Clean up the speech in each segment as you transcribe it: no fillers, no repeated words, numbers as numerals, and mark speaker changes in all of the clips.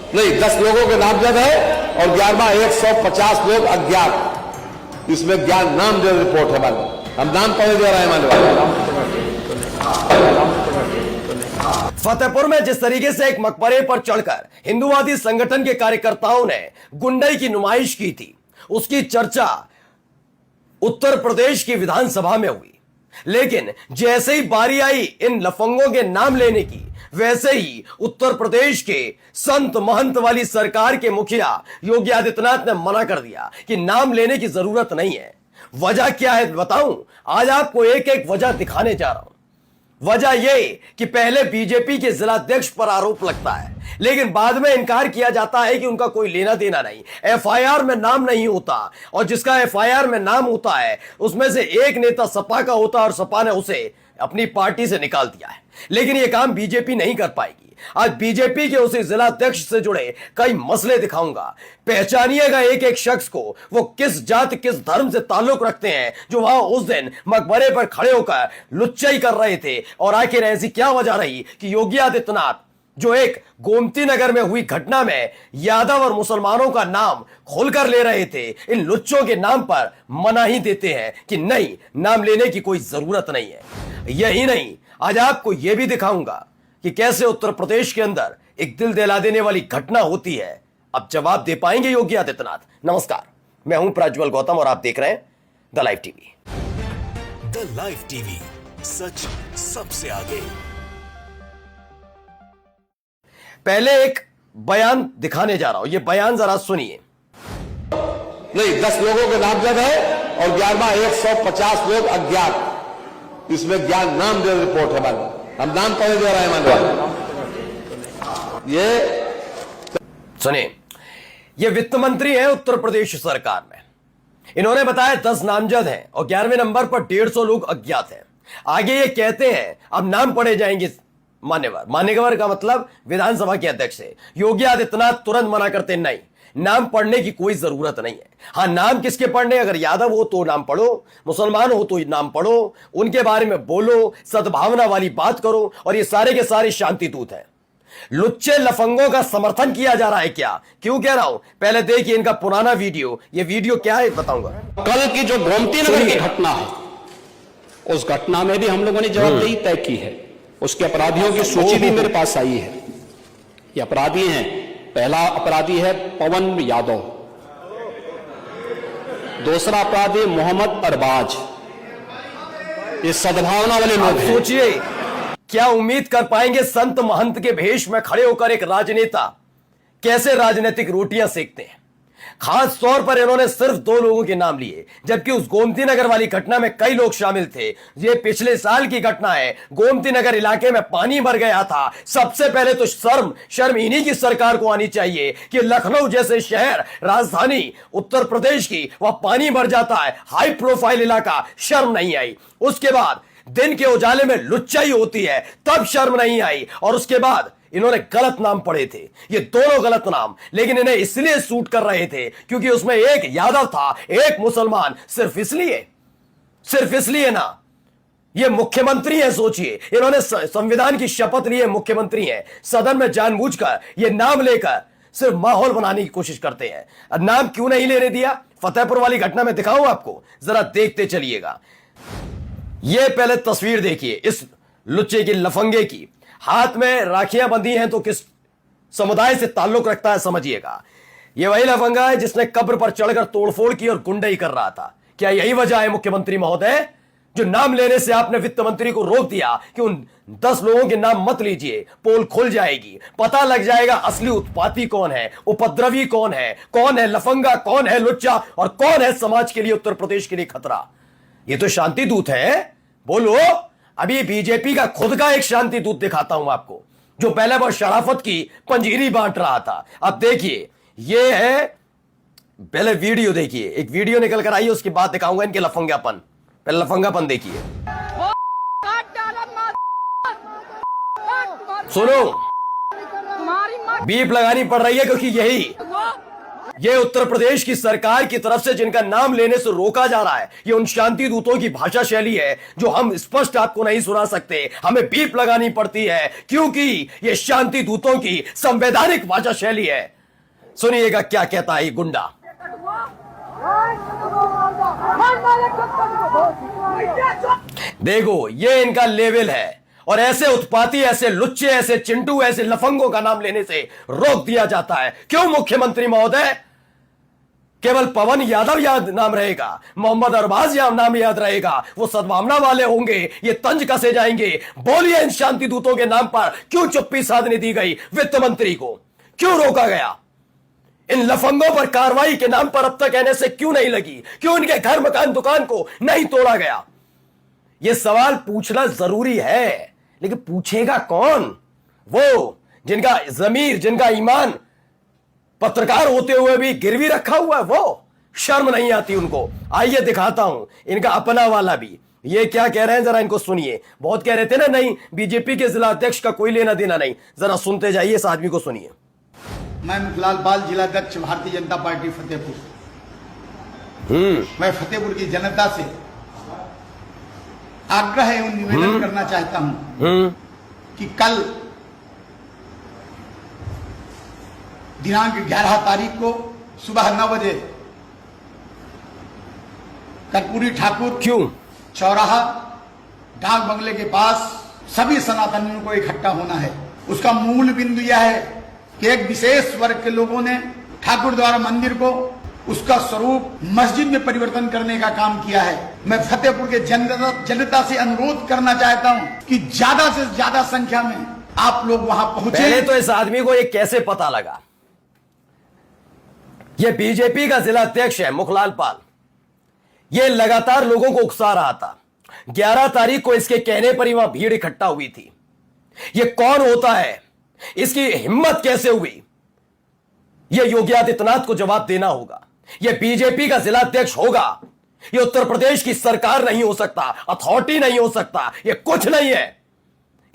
Speaker 1: नहीं, 10 लोगों के नामजद है और 11वां 150 लोग अज्ञात। इसमें ज्ञान नामजद रिपोर्ट है मालूम। हम नाम पढ़े दे रहे हैं मालूम।
Speaker 2: फतेहपुर में जिस तरीके से एक मकबरे पर चढ़कर हिंदूवादी संगठन के कार्यकर्ताओं ने गुंडई की नुमाइश की थी, उसकी चर्चा उत्तर प्रदेश की विधानसभा में हुई। लेकिन जैसे ही बारी आई इन लफंगों के नाम लेने की, वैसे ही उत्तर प्रदेश के संत महंत वाली सरकार के मुखिया योगी आदित्यनाथ ने मना कर दिया कि नाम लेने की जरूरत नहीं है। वजह क्या है बताऊं? आज आपको एक एक वजह दिखाने जा रहा हूं। वजह यह कि पहले बीजेपी के जिलाध्यक्ष पर आरोप लगता है, लेकिन बाद में इनकार किया जाता है कि उनका कोई लेना देना नहीं, एफआईआर में नाम नहीं होता, और जिसका एफआईआर में नाम होता है उसमें से एक नेता सपा का होता है और सपा ने उसे अपनी पार्टी से निकाल दिया है। लेकिन यह काम बीजेपी नहीं कर पाएगी। आज बीजेपी के उसी जिलाध्यक्ष से जुड़े कई मसले दिखाऊंगा। पहचानिएगा एक एक शख्स को, वो किस जाति किस धर्म से ताल्लुक रखते हैं, जो वहां उस दिन मकबरे पर खड़े होकर लुच्चाई कर रहे थे। और आखिर ऐसी क्या वजह रही कि योगी आदित्यनाथ जो एक गोमती नगर में हुई घटना में यादव और मुसलमानों का नाम खोलकर ले रहे थे, इन लुच्चों के नाम पर मना ही देते हैं कि नहीं, नाम लेने की कोई जरूरत नहीं है। यही नहीं, आज आपको यह भी दिखाऊंगा कि कैसे उत्तर प्रदेश के अंदर एक दिल दहला देने वाली घटना होती है। अब जवाब दे पाएंगे योगी आदित्यनाथ। नमस्कार, मैं हूं प्रज्वल गौतम और आप देख रहे हैं the live TV.
Speaker 3: The live TV, सच सबसे आगे।
Speaker 2: पहले एक बयान दिखाने जा रहा हूं, यह बयान जरा सुनिए।
Speaker 1: नहीं, 10 लोगों के नामजद है और 11वां 150 लोग अज्ञात। इसमें ज्ञान नामजद रिपोर्ट है मालूम। हम नाम पढ़े दे रहे हैं मालूम। ये
Speaker 2: सुनिए, ये वित्त मंत्री है उत्तर प्रदेश सरकार में। इन्होंने बताया 10 नामजद हैं और 11वें नंबर पर 150 लोग अज्ञात हैं। आगे ये कहते हैं अब नाम पढ़े जाएंगे मान्यवर। मान्यवर का मतलब विधानसभा के अध्यक्ष है। योगी आदित्यनाथ तुरंत मना करते नहीं, नाम पढ़ने की कोई जरूरत नहीं है। हाँ, नाम किसके पढ़ने? अगर यादव हो तो नाम पढ़ो, मुसलमान हो तो नाम पढ़ो, उनके बारे में बोलो, सद्भावना वाली बात करो। और ये सारे के सारे शांति दूत हैं। लुच्चे लफंगों का समर्थन किया जा रहा है क्या? क्यों कह रहा हूं? पहले देखिए इनका पुराना वीडियो। ये वीडियो क्या है बताऊंगा।
Speaker 4: कल की जो गोमती नगर की घटना है, उस घटना में भी हम लोगों ने जवाबदेही तय की है। उसके अपराधियों की सूची भी मेरे पास आई है। ये अपराधी हैं। पहला अपराधी है पवन यादव, दूसरा अपराधी मोहम्मद अरबाज। ये सद्भावना वाले लोग हैं।
Speaker 2: सोचिए, क्या उम्मीद कर पाएंगे संत महंत के भेष में खड़े होकर एक राजनेता कैसे राजनीतिक रोटियां सेकते हैं। खास तौर पर इन्होंने सिर्फ 2 लोगों के नाम लिए, जबकि उस गोमती नगर वाली घटना में कई लोग शामिल थे। ये पिछले साल की घटना है। गोमती नगर इलाके में पानी भर गया था। सबसे पहले तो शर्म इन्हीं की सरकार को आनी चाहिए कि लखनऊ जैसे शहर, राजधानी उत्तर प्रदेश की, वह पानी भर जाता है, हाई प्रोफाइल इलाका, शर्म नहीं आई। उसके बाद दिन के उजाले में लुच्चाई होती है, तब शर्म नहीं आई। और उसके बाद इन्होंने गलत नाम पढ़े थे, ये दोनों गलत नाम, लेकिन इन्हें इसलिए सूट कर रहे थे क्योंकि उसमें एक यादव था, एक मुसलमान। सिर्फ इसलिए ना, ये मुख्यमंत्री है। सोचिए, इन्होंने संविधान की शपथ ली है, मुख्यमंत्री है। सदन में जानबूझकर ये नाम लेकर सिर्फ माहौल बनाने की कोशिश करते हैं। नाम क्यों नहीं लेने दिया? फतेहपुर वाली घटना में दिखाऊं आपको, जरा देखते चलिएगा। यह पहले तस्वीर देखिए इस लुच्चे की, लफंगे की। हाथ में राखियां बंधी हैं तो किस समुदाय से ताल्लुक रखता है समझिएगा। यह वही लफंगा है जिसने कब्र पर चढ़कर तोड़फोड़ की और गुंडई कर रहा था। क्या यही वजह है मुख्यमंत्री महोदय, जो नाम लेने से आपने वित्त मंत्री को रोक दिया कि उन 10 लोगों के नाम मत लीजिए? पोल खुल जाएगी, पता लग जाएगा असली उत्पाती कौन है, उपद्रवी कौन है लफंगा, कौन है लुच्चा और कौन है समाज के लिए, उत्तर प्रदेश के लिए खतरा। ये तो शांति दूत है। बोलो, अभी बीजेपी का खुद का एक शांति दूत दिखाता हूं आपको, जो पहले बहुत शराफत की पंजीरी बांट रहा था। अब देखिए, ये है, पहले वीडियो देखिए, एक वीडियो निकल कर आई, उसके बाद दिखाऊंगा इनके लफंगापन। पहले लफंगापन देखिए, सुनो, बीप लगानी पड़ रही है क्योंकि यही ये उत्तर प्रदेश की सरकार की तरफ से जिनका नाम लेने से रोका जा रहा है, ये उन शांति दूतों की भाषा शैली है जो हम स्पष्ट आपको नहीं सुना सकते, हमें बीप लगानी पड़ती है क्योंकि ये शांति दूतों की संवैधानिक भाषा शैली है। सुनिएगा क्या कहता है ये गुंडा। देखो ये इनका लेवल है और ऐसे उत्पाती, ऐसे लुच्चे, ऐसे चिंटू, ऐसे लफंगों का नाम लेने से रोक दिया जाता है। क्यों मुख्यमंत्री महोदय? केवल पवन यादव याद नाम रहेगा, मोहम्मद अरबाज नाम याद रहेगा, वो सद्भावना वाले होंगे, ये तंज कसे जाएंगे। बोलिए इन शांति दूतों के नाम पर क्यों चुप्पी साधने दी गई? वित्त मंत्री को क्यों रोका गया? इन लफंगों पर कार्रवाई के नाम पर अब तक एनएसए क्यों नहीं लगी? क्यों इनके घर, मकान, दुकान को नहीं तोड़ा गया? यह सवाल पूछना जरूरी है, लेकिन पूछेगा कौन? वो जिनका जमीर, जिनका ईमान पत्रकार होते हुए भी गिरवी रखा हुआ है, वो शर्म नहीं आती उनको। आइए दिखाता हूं इनका अपना वाला भी, ये क्या कह रहे हैं जरा इनको सुनिए। बहुत कह रहे थे ना नहीं बीजेपी के जिला अध्यक्ष का कोई लेना देना नहीं, जरा सुनते जाइए इस आदमी को, सुनिए।
Speaker 5: मैं मुखलाल बाल, जिलाध्यक्ष भारतीय जनता पार्टी फतेहपुर। मैं फतेहपुर की जनता से आग्रह एवं निवेदन करना चाहता हूं कि कल दिनांक 11 तारीख को सुबह 9 बजे कर्पूरी ठाकुर
Speaker 2: क्यों
Speaker 5: चौराहा डाक बंगले के पास सभी सनातनियों को इकट्ठा होना है। उसका मूल बिंदु यह है कि एक विशेष वर्ग के लोगों ने ठाकुर द्वारा मंदिर को, उसका स्वरूप मस्जिद में परिवर्तन करने का काम किया है। मैं फतेहपुर के जनता से अनुरोध करना चाहता हूं कि ज्यादा से ज्यादा संख्या में आप लोग वहां पहुंचे।
Speaker 2: पहले तो इस आदमी को ये कैसे पता लगा? ये बीजेपी का जिला अध्यक्ष है मुखलाल पाल, ये लगातार लोगों को उकसा रहा था। 11 तारीख को इसके कहने पर ही वहां भीड़ इकट्ठा हुई थी। ये कौन होता है? इसकी हिम्मत कैसे हुई? यह योगी आदित्यनाथ को जवाब देना होगा। यह बीजेपी का जिला अध्यक्ष होगा, यह उत्तर प्रदेश की सरकार नहीं हो सकता, अथॉरिटी नहीं हो सकता, यह कुछ नहीं है।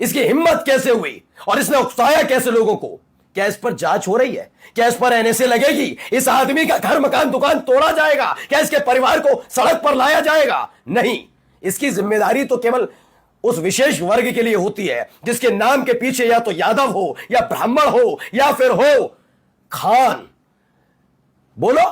Speaker 2: इसकी हिम्मत कैसे हुई और इसने उकसाया कैसे लोगों को? क्या इस पर जांच हो रही है? क्या इस पर एनएसए लगेगी? इस आदमी का घर, मकान, दुकान तोड़ा जाएगा? क्या इसके परिवार को सड़क पर लाया जाएगा? नहीं, इसकी जिम्मेदारी तो केवल उस विशेष वर्ग के लिए होती है जिसके नाम के पीछे या तो यादव हो, या ब्राह्मण हो, या फिर हो खान। बोलो,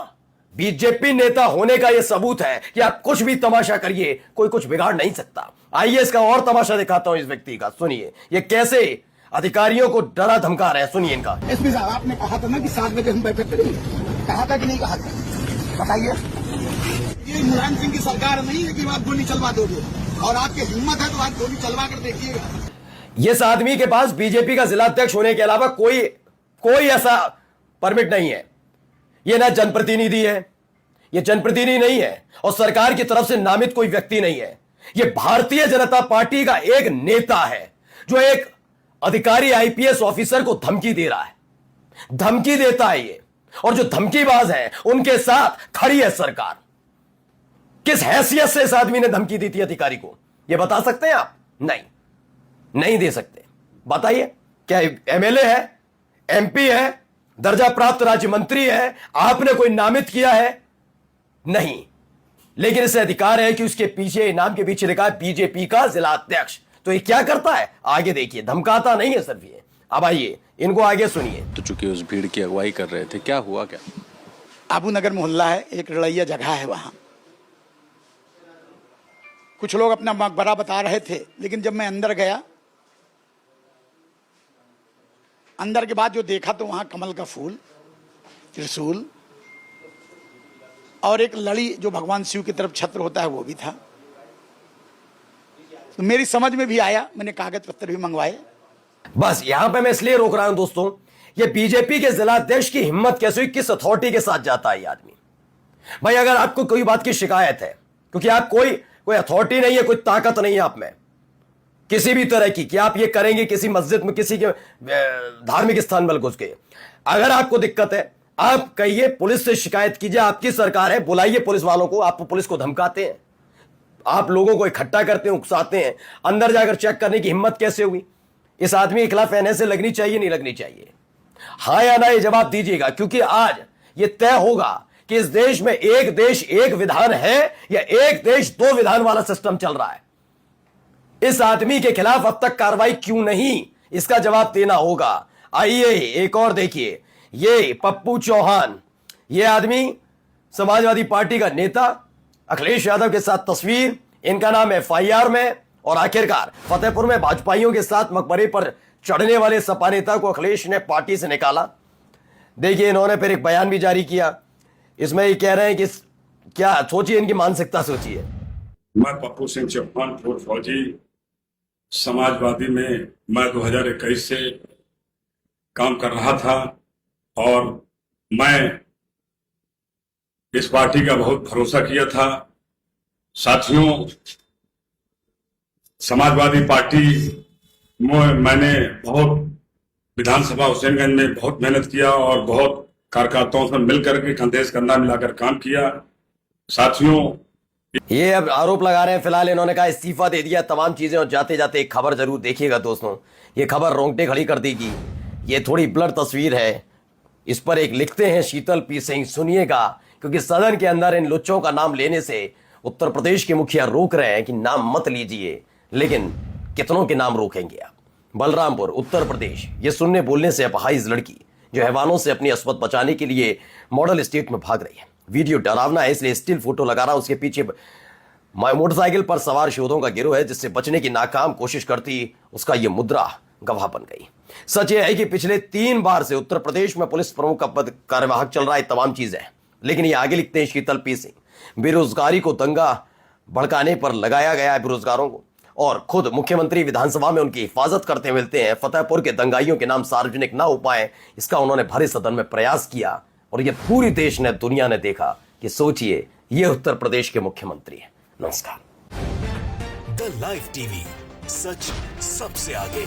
Speaker 2: बीजेपी नेता होने का यह सबूत है कि आप कुछ भी तमाशा करिए, कोई कुछ बिगाड़ नहीं सकता। आइए इसका और तमाशा दिखाता हूं इस व्यक्ति का, सुनिए ये कैसे अधिकारियों को डरा धमका रहे हैं। सुनिए इनका।
Speaker 6: एसपी साहब, आपने कहा था ना कि 7 बजे हम बैठक करेंगे, कहा था कि नहीं कहा था? बताइए। ये मुलायम सिंह की सरकार नहीं है कि आप गोली चलवा दोगे, और आपकी हिम्मत है तो आप गोली चलवा कर देखिएगा।
Speaker 2: इस आदमी के पास बीजेपी का जिला अध्यक्ष होने के अलावा कोई ऐसा परमिट नहीं है। यह ना जनप्रतिनिधि है, यह जनप्रतिनिधि नहीं है, और सरकार की तरफ से नामित कोई व्यक्ति नहीं है। यह भारतीय जनता पार्टी का एक नेता है जो एक अधिकारी, आईपीएस ऑफिसर को धमकी दे रहा है, धमकी देता है ये, और जो धमकीबाज है उनके साथ खड़ी है सरकार। किस हैसियत से इस आदमी ने धमकी दी थी अधिकारी को, यह बता सकते हैं आप? नहीं दे सकते। बताइए, क्या एमएलए है, एमपी है, दर्जा प्राप्त राज्य मंत्री है, आपने कोई नामित किया है? नहीं, लेकिन इसे अधिकार है कि उसके पीछे, नाम के पीछे लिखा है बीजेपी का जिला अध्यक्ष। तो ये क्या करता है आगे देखिए, धमकाता नहीं है सिर्फ ये। अब आइए इनको आगे सुनिए।
Speaker 7: तो चूंकि उस भीड़ की अगुवाई कर रहे थे, क्या हुआ? क्या
Speaker 5: आबू नगर मोहल्ला है, एक रड़ैया जगह है, वहां कुछ लोग अपना मकबरा बता रहे थे, लेकिन जब मैं अंदर गया, अंदर के बाद जो देखा तो वहां कमल का फूल, त्रिशूल और एक लड़ी जो भगवान शिव की तरफ छत्र होता है वो भी था। तो मेरी समझ में भी आया, मैंने कागज पत्तर भी मंगवाए।
Speaker 2: बस यहां पे मैं इसलिए रोक रहा हूं दोस्तों, ये बीजेपी के जिला अध्यक्ष की हिम्मत कैसे हुई? किस अथॉरिटी के साथ जाता है ये आदमी? भाई अगर आपको कोई बात की शिकायत है, क्योंकि आप कोई अथॉरिटी नहीं है, कोई ताकत नहीं है आप में किसी भी तरह की कि आप ये करेंगे किसी मस्जिद में, किसी के धार्मिक स्थान में घुस के। अगर आपको दिक्कत है, आप कहिए, पुलिस से शिकायत कीजिए, आपकी सरकार है, बुलाइए पुलिस वालों को। आप पुलिस को धमकाते हैं, आप लोगों को इकट्ठा करते हैं, उकसाते हैं, अंदर जाकर चेक करने की हिम्मत कैसे हुई? इस आदमी के खिलाफ एनएसए लगनी चाहिए, नहीं लगनी चाहिए? हाँ या ना ये जवाब दीजिएगा, क्योंकि आज यह तय होगा कि इस देश में एक देश एक विधान है या एक देश दो विधान वाला सिस्टम चल रहा है। इस आदमी के खिलाफ अब तक कार्रवाई क्यों नहीं, इसका जवाब देना होगा। आइए एक और देखिए, ये पप्पू चौहान, ये आदमी समाजवादी पार्टी का नेता, अखिलेश यादव के साथ तस्वीर, इनका नाम एफआईआर में, और आखिरकार फतेहपुर में भाजपाइयों के साथ मकबरे पर चढ़ने वाले सपा नेता को अखिलेश ने पार्टी से निकाला। देखिए इन्होंने फिर एक बयान भी जारी किया, इसमें ये कह रहे हैं कि क्या सोचिए, इनकी मानसिकता सोचिए।
Speaker 8: मैं पप्पू सिंह चौहान पूर्व फौजी, समाजवादी में मैं 2021 से काम कर रहा था और मैं इस पार्टी का बहुत भरोसा किया था। साथियों, समाजवादी पार्टी में मैंने बहुत विधानसभा हुसैनगंज में बहुत मेहनत किया और बहुत कार्यकर्ताओं से मिलकर के कंधे से कंधा मिलाकर काम किया। साथियों,
Speaker 2: ये अब आरोप लगा रहे हैं, फिलहाल इन्होंने कहा इस्तीफा दे दिया, तमाम चीजें। और जाते जाते एक खबर जरूर देखिएगा दोस्तों, ये खबर रोंगटे खड़ी कर देगी। ये थोड़ी ब्लर तस्वीर है, इस पर एक लिखते हैं शीतल पी सिंह, सुनिएगा, क्योंकि सदन के अंदर इन लुच्चों का नाम लेने से उत्तर प्रदेश के मुखिया रोक रहे हैं कि नाम मत लीजिए, लेकिन कितनों के नाम रोकेंगे आप। बलरामपुर उत्तर प्रदेश, ये सुनने बोलने से अपाहिज लड़की जो हैवानों से अपनी अस्मत बचाने के लिए मॉडल स्टेट में भाग रही है। वीडियो डरावना है इसलिए स्टिल फोटो लगा रहा हूं। उसके पीछे मोटरसाइकिल पर सवार शोधों का गिरोह है जिससे बचने की नाकाम कोशिश करती उसका यह मुद्रा गवाह बन गई। सच यह है कि पिछले 3 बार से उत्तर प्रदेश में पुलिस प्रमुख का पद कार्यवाहक चल रहा है, तमाम चीजें। लेकिन ये आगे लिखते हैं शीतल पी सिंह, बेरोजगारी को दंगा भड़काने पर लगाया गया है बेरोजगारों को, और खुद मुख्यमंत्री विधानसभा में उनकी हिफाजत करते मिलते हैं। फतेहपुर के दंगाइयों के नाम सार्वजनिक ना हो पाए, इसका उन्होंने भरे सदन में प्रयास किया और यह पूरी देश ने, दुनिया ने देखा कि सोचिए, ये उत्तर प्रदेश के मुख्यमंत्री हैं। नमस्कार।
Speaker 3: द लाइव टीवी, सच सबसे आगे।